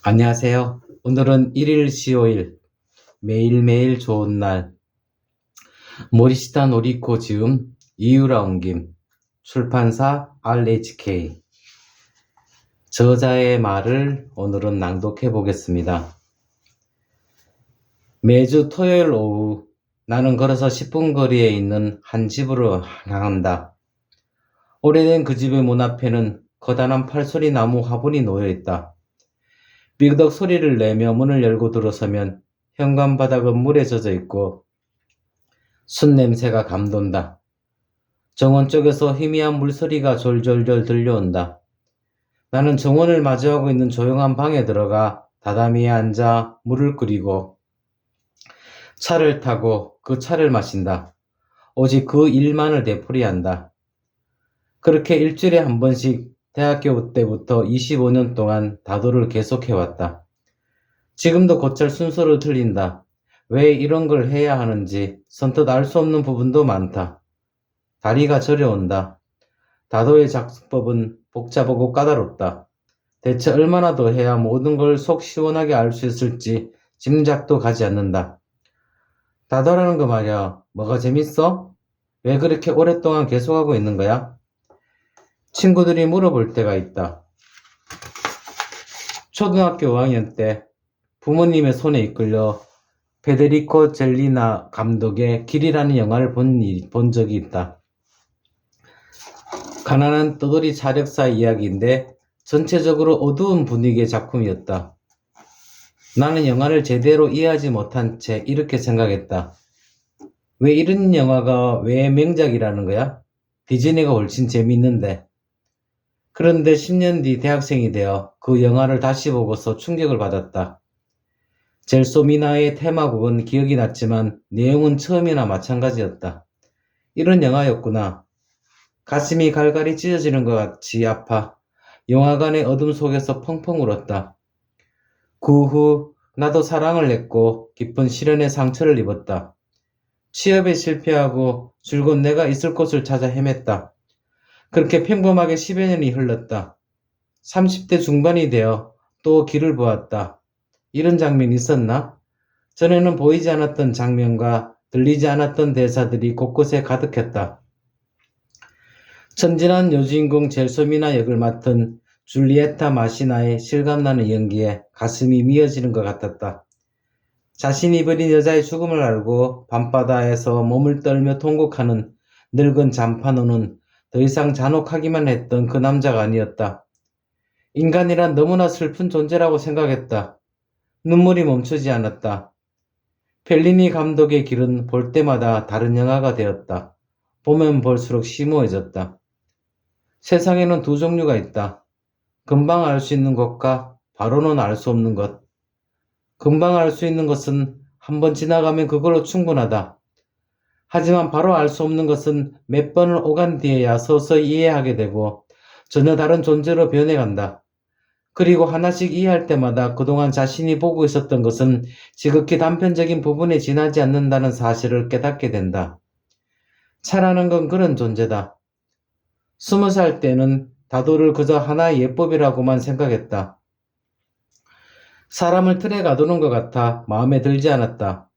안녕하세요. 오늘은 1일 15일 매일매일 좋은 날 모리시타 노리코 지음 이유라 옮김 출판사 RHK 저자의 말을 오늘은 낭독해 보겠습니다. 매주 토요일 오후 나는 걸어서 10분 거리에 있는 한 집으로 향한다. 오래된 그 집의 문 앞에는 커다란 팔소리 나무 화분이 놓여 있다. 삐그덕 소리를 내며 문을 열고 들어서면 현관 바닥은 물에 젖어 있고 숯 냄새가 감돈다. 정원 쪽에서 희미한 물소리가 졸졸졸 들려온다. 나는 정원을 마주하고 있는 조용한 방에 들어가 다다미에 앉아 물을 끓이고 차를 타고 그 차를 마신다. 오직 그 일만을 되풀이한다. 그렇게 일주일에 한 번씩 대학교 때부터 25년 동안 다도를 계속해왔다. 지금도 곧잘 순서를 틀린다. 왜 이런 걸 해야 하는지 선뜻 알 수 없는 부분도 많다. 다리가 저려온다. 다도의 작법은 복잡하고 까다롭다. 대체 얼마나 더 해야 모든 걸 속 시원하게 알 수 있을지 짐작도 가지 않는다. 다도라는 거 말이야. 뭐가 재밌어? 왜 그렇게 오랫동안 계속하고 있는 거야? 친구들이 물어볼 때가 있다. 초등학교 5학년 때 부모님의 손에 이끌려 페데리코 젤리나 감독의 길이라는 영화를 본 적이 있다. 가난한 떠돌이 자력사 이야기인데 전체적으로 어두운 분위기의 작품이었다. 나는 영화를 제대로 이해하지 못한 채 이렇게 생각했다. 왜 이런 영화가 왜 명작이라는 거야? 디즈니가 훨씬 재미있는데. 그런데 10년 뒤 대학생이 되어 그 영화를 다시 보고서 충격을 받았다. 젤소미나의 테마곡은 기억이 났지만 내용은 처음이나 마찬가지였다. 이런 영화였구나. 가슴이 갈갈이 찢어지는 것 같이 아파 영화관의 어둠 속에서 펑펑 울었다. 그 후 나도 사랑을 했고 깊은 시련의 상처를 입었다. 취업에 실패하고 줄곧 내가 있을 곳을 찾아 헤맸다. 그렇게 평범하게 10여 년이 흘렀다. 30대 중반이 되어 또 길을 보았다. 이런 장면이 있었나? 전에는 보이지 않았던 장면과 들리지 않았던 대사들이 곳곳에 가득했다. 천진한 여주인공 젤소미나 역을 맡은 줄리에타 마시나의 실감나는 연기에 가슴이 미어지는 것 같았다. 자신이 버린 여자의 죽음을 알고 밤바다에서 몸을 떨며 통곡하는 늙은 잠파노는 더 이상 잔혹하기만 했던 그 남자가 아니었다. 인간이란 너무나 슬픈 존재라고 생각했다. 눈물이 멈추지 않았다. 펠리니 감독의 길은 볼 때마다 다른 영화가 되었다. 보면 볼수록 심오해졌다. 세상에는 두 종류가 있다. 금방 알 수 있는 것과 바로는 알 수 없는 것. 금방 알 수 있는 것은 한번 지나가면 그걸로 충분하다. 하지만 바로 알 수 없는 것은 몇 번을 오간 뒤에야 서서히 이해하게 되고 전혀 다른 존재로 변해간다. 그리고 하나씩 이해할 때마다 그동안 자신이 보고 있었던 것은 지극히 단편적인 부분에 지나지 않는다는 사실을 깨닫게 된다. 차라는 건 그런 존재다. 20살 때는 다도를 그저 하나의 예법이라고만 생각했다. 사람을 틀에 가두는 것 같아 마음에 들지 않았다.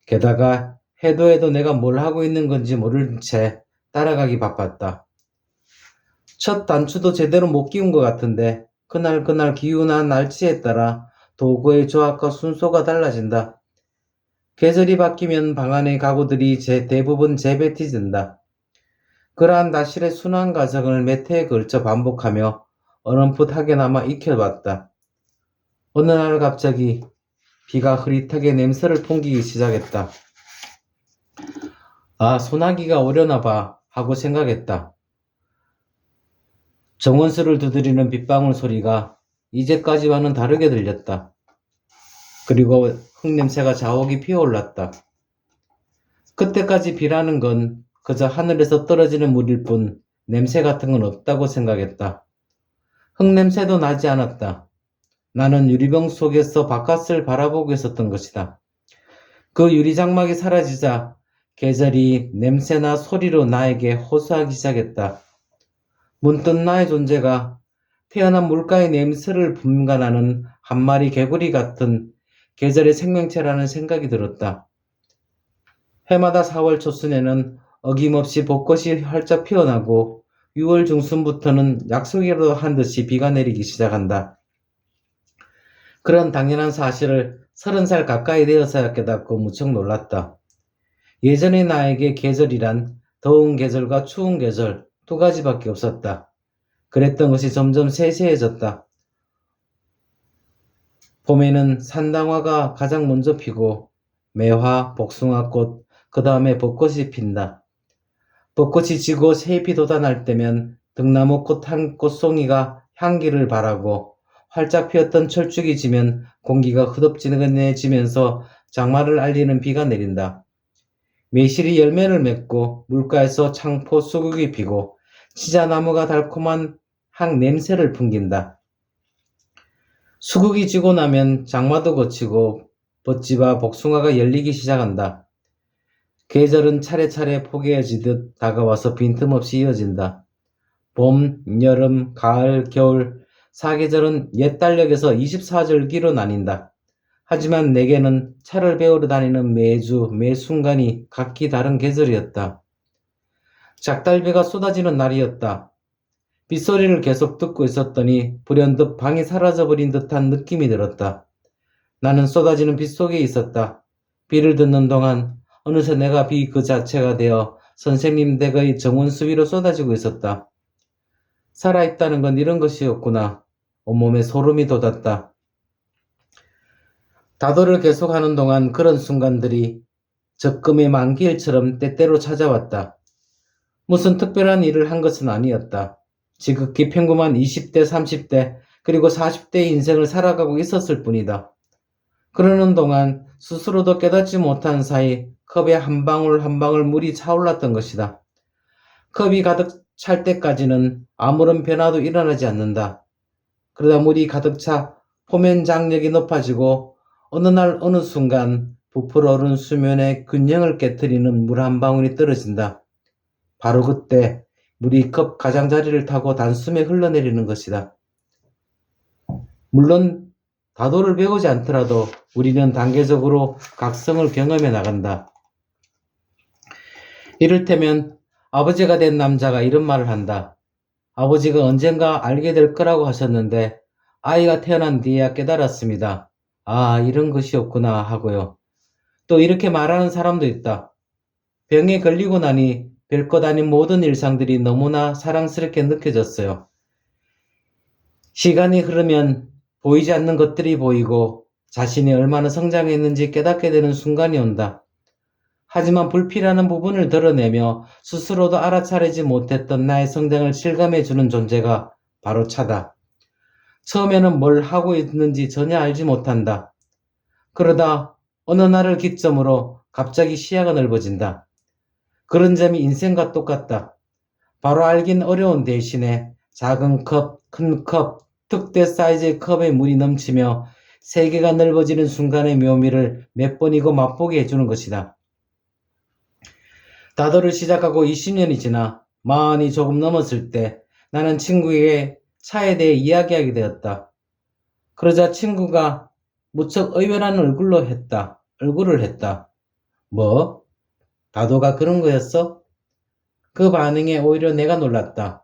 게다가 해도 내가 뭘 하고 있는 건지 모른 채 따라가기 바빴다. 첫 단추도 제대로 못 끼운 것 같은데 그날 기후나 날씨에 따라 도구의 조합과 순서가 달라진다. 계절이 바뀌면 방 안의 가구들이 대부분 재배치된다. 그러한 나실의 순환 과정을 몇 해에 걸쳐 반복하며 어렴풋하게나마 익혀봤다. 어느 날 갑자기 비가 흐릿하게 냄새를 풍기기 시작했다. 아, 소나기가 오려나 봐 하고 생각했다. 정원수를 두드리는 빗방울 소리가 이제까지와는 다르게 들렸다. 그리고 흙냄새가 자욱이 피어올랐다. 그때까지 비라는 건 그저 하늘에서 떨어지는 물일 뿐 냄새 같은 건 없다고 생각했다. 흙냄새도 나지 않았다. 나는 유리병 속에서 바깥을 바라보고 있었던 것이다. 그 유리장막이 사라지자 계절이 냄새나 소리로 나에게 호소하기 시작했다. 문득 나의 존재가 태어난 물가의 냄새를 분간하는 한 마리 개구리 같은 계절의 생명체라는 생각이 들었다. 해마다 4월 초순에는 어김없이 벚꽃이 활짝 피어나고 6월 중순부터는 약속이라도 한 듯이 비가 내리기 시작한다. 그런 당연한 사실을 30살 가까이 되어서야 깨닫고 무척 놀랐다. 예전의 나에게 계절이란 더운 계절과 추운 계절 두 가지밖에 없었다. 그랬던 것이 점점 세세해졌다. 봄에는 산당화가 가장 먼저 피고 매화, 복숭아꽃, 그 다음에 벚꽃이 핀다. 벚꽃이 지고 새잎이 돋아날 때면 등나무꽃 한 꽃송이가 향기를 발하고 활짝 피었던 철쭉이 지면 공기가 흐덥지근해지면서 장마를 알리는 비가 내린다. 매실이 열매를 맺고 물가에서 창포 수국이 피고 치자나무가 달콤한 향 냄새를 풍긴다. 수국이 지고 나면 장마도 거치고 벚지와 복숭아가 열리기 시작한다. 계절은 차례차례 포개어지듯 다가와서 빈틈없이 이어진다. 봄, 여름, 가을, 겨울, 사계절은 옛 달력에서 24절기로 나뉜다. 하지만 내게는 차를 배우러 다니는 매주, 매 순간이 각기 다른 계절이었다. 작달비가 쏟아지는 날이었다. 빗소리를 계속 듣고 있었더니 불현듯 방이 사라져버린 듯한 느낌이 들었다. 나는 쏟아지는 빗 속에 있었다. 비를 듣는 동안 어느새 내가 비 그 자체가 되어 선생님 댁의 정원수 위로 쏟아지고 있었다. 살아있다는 건 이런 것이었구나. 온몸에 소름이 돋았다. 다도를 계속하는 동안 그런 순간들이 적금의 만기일처럼 때때로 찾아왔다. 무슨 특별한 일을 한 것은 아니었다. 지극히 평범한 20대, 30대, 그리고 40대의 인생을 살아가고 있었을 뿐이다. 그러는 동안 스스로도 깨닫지 못한 사이 컵에 한 방울 한 방울 물이 차올랐던 것이다. 컵이 가득 찰 때까지는 아무런 변화도 일어나지 않는다. 그러다 물이 가득 차 표면 장력이 높아지고 어느 날 어느 순간 부풀어 오른 수면에 균형을 깨트리는 물 한 방울이 떨어진다. 바로 그때 물이 컵 가장자리를 타고 단숨에 흘러내리는 것이다. 물론 다도를 배우지 않더라도 우리는 단계적으로 각성을 경험해 나간다. 이를테면 아버지가 된 남자가 이런 말을 한다. 아버지가 언젠가 알게 될 거라고 하셨는데 아이가 태어난 뒤에야 깨달았습니다. 아, 이런 것이었구나 하고요. 또 이렇게 말하는 사람도 있다. 병에 걸리고 나니 별것 아닌 모든 일상들이 너무나 사랑스럽게 느껴졌어요. 시간이 흐르면 보이지 않는 것들이 보이고 자신이 얼마나 성장했는지 깨닫게 되는 순간이 온다. 하지만 불필요한 부분을 드러내며 스스로도 알아차리지 못했던 나의 성장을 실감해주는 존재가 바로 차다. 처음에는 뭘 하고 있는지 전혀 알지 못한다. 그러다 어느 날을 기점으로 갑자기 시야가 넓어진다. 그런 점이 인생과 똑같다. 바로 알긴 어려운 대신에 작은 컵, 큰 컵, 특대 사이즈의 컵에 물이 넘치며 세계가 넓어지는 순간의 묘미를 몇 번이고 맛보게 해주는 것이다. 다도를 시작하고 20년이 지나 마흔이 조금 넘었을 때 나는 친구에게 차에 대해 이야기하게 되었다. 그러자 친구가 무척 의외란 얼굴을 했다. 뭐? 다도가 그런 거였어? 그 반응에 오히려 내가 놀랐다.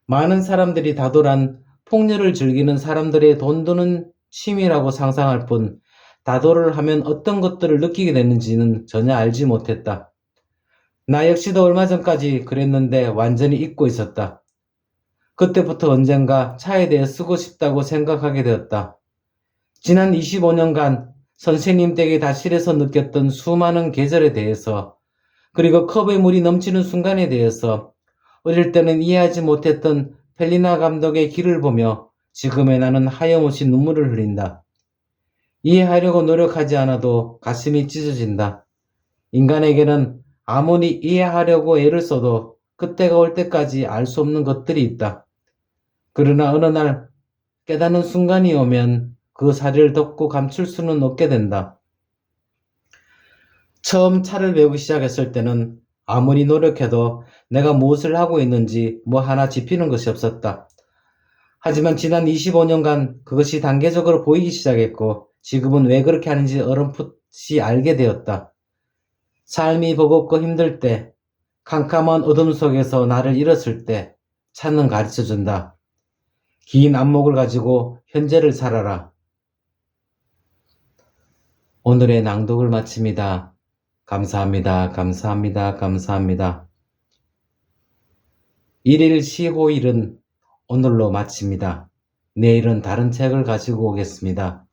많은 사람들이 다도란 폭렬을 즐기는 사람들의 돈 드는 취미라고 상상할 뿐 다도를 하면 어떤 것들을 느끼게 되는지는 전혀 알지 못했다. 나 역시도 얼마 전까지 그랬는데 완전히 잊고 있었다. 그때부터 언젠가 차에 대해 쓰고 싶다고 생각하게 되었다. 지난 25년간 선생님 댁에 다실에서 느꼈던 수많은 계절에 대해서 그리고 컵에 물이 넘치는 순간에 대해서 어릴 때는 이해하지 못했던 펠리나 감독의 길을 보며 지금의 나는 하염없이 눈물을 흘린다. 이해하려고 노력하지 않아도 가슴이 찢어진다. 인간에게는 아무리 이해하려고 애를 써도 그때가 올 때까지 알 수 없는 것들이 있다. 그러나 어느 날 깨닫는 순간이 오면 그 사리를 덮고 감출 수는 없게 된다. 처음 차를 배우기 시작했을 때는 아무리 노력해도 내가 무엇을 하고 있는지 뭐 하나 짚히는 것이 없었다. 하지만 지난 25년간 그것이 단계적으로 보이기 시작했고 지금은 왜 그렇게 하는지 어렴풋이 알게 되었다. 삶이 버겁고 힘들 때, 캄캄한 어둠 속에서 나를 잃었을 때 찾는 가르쳐준다. 긴 안목을 가지고 현재를 살아라. 오늘의 낭독을 마칩니다. 감사합니다. 감사합니다. 감사합니다. 일일 시호일은 오늘로 마칩니다. 내일은 다른 책을 가지고 오겠습니다.